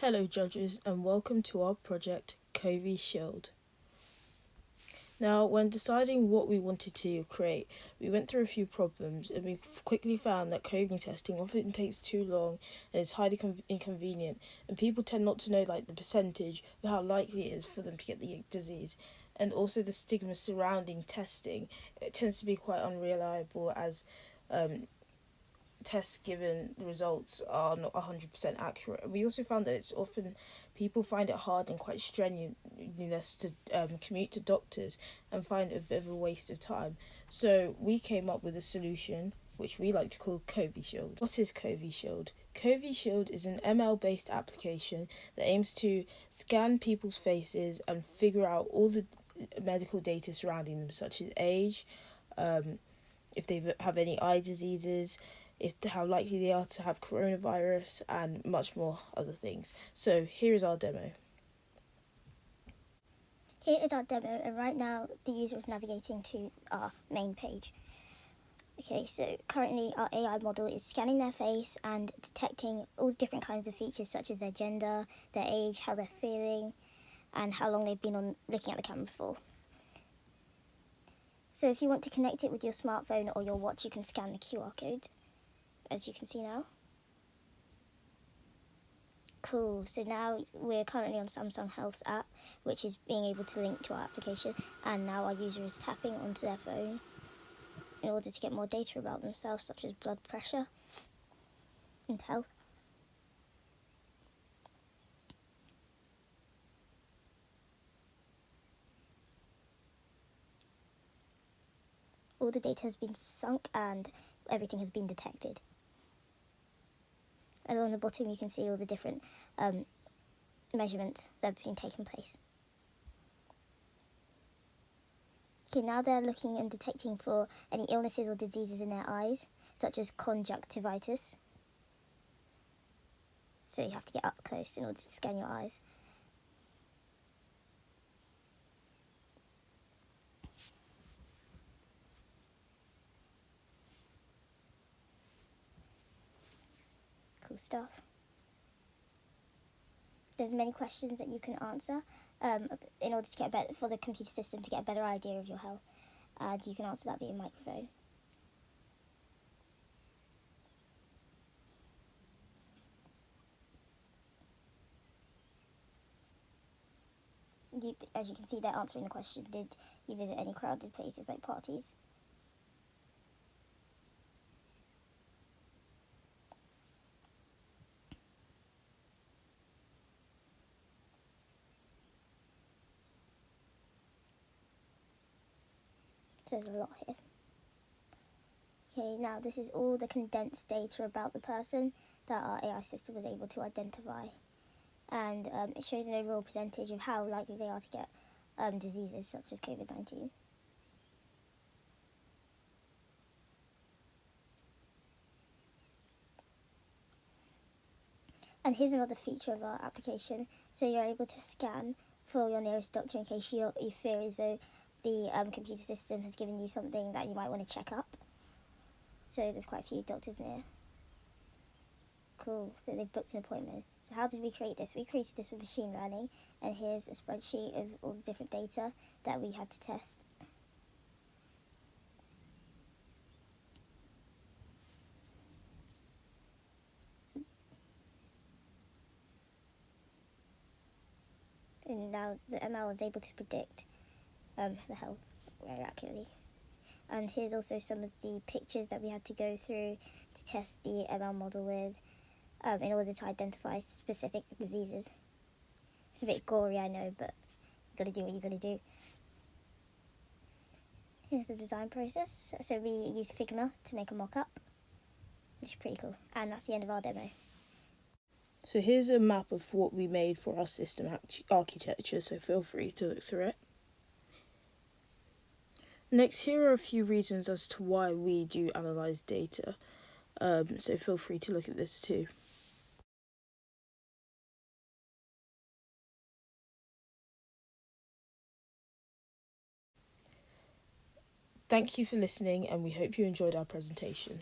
Hello judges and welcome to our project Covey Shield. Now when deciding what we wanted to create, we went through a few problems and we quickly found that coding testing often takes too long and is highly inconvenient, and people tend not to know the percentage of how likely it is for them to get the disease, and also the stigma surrounding testing. It tends to be quite unreliable as tests given results are not 100% accurate. We also found that it's often people find it hard and quite strenuous to commute to doctors and find it a bit of a waste of time. So we came up with a solution which we like to call Covey Shield. What is Covey Shield? Covey Shield is an ML based application that aims to scan people's faces and figure out all the medical data surrounding them, such as age, if they have any eye diseases, how likely they are to have coronavirus, and much more other things. So here is our demo. Here is our demo, and right now the user is navigating to our main page. Okay, so currently our AI model is scanning their face and detecting all different kinds of features such as their gender, their age, how they're feeling, and how long they've been looking at the camera for. So if you want to connect it with your smartphone or your watch, you can scan the QR code, as you can see now. Cool, so now we're currently on Samsung Health's app, which is being able to link to our application, and now our user is tapping onto their phone in order to get more data about themselves, such as blood pressure and health. All the data has been sunk and everything has been detected. And on the bottom you can see all the different measurements that have been taking place. Okay, now they're looking and detecting for any illnesses or diseases in their eyes, such as conjunctivitis. So you have to get up close in order to scan your eyes. Cool stuff. There's many questions that you can answer in order to get for the computer system to get a better idea of your health, and you can answer that via microphone. As you can see, they're answering the question: did you visit any crowded places like parties? So there's a lot here. Okay, now this is all the condensed data about the person that our AI system was able to identify. And it shows an overall percentage of how likely they are to get diseases such as COVID-19. And here's another feature of our application. So you're able to scan for your nearest doctor in case you fear as though the computer system has given you something that you might want to check up. So there's quite a few doctors near. Cool, so they've booked an appointment. So how did we create this? We created this with machine learning, and here's a spreadsheet of all the different data that we had to test. And now the ML was able to predict the health very accurately. And here's also some of the pictures that we had to go through to test the ML model with in order to identify specific diseases. It's a bit gory, I know, but you gotta do what you gotta do. Here's the design process. So we used Figma to make a mock-up, which is pretty cool. And that's the end of our demo. So here's a map of what we made for our system architecture, so feel free to look through it. Next, here are a few reasons as to why we do analyze data, so feel free to look at this too. Thank you for listening, and we hope you enjoyed our presentation.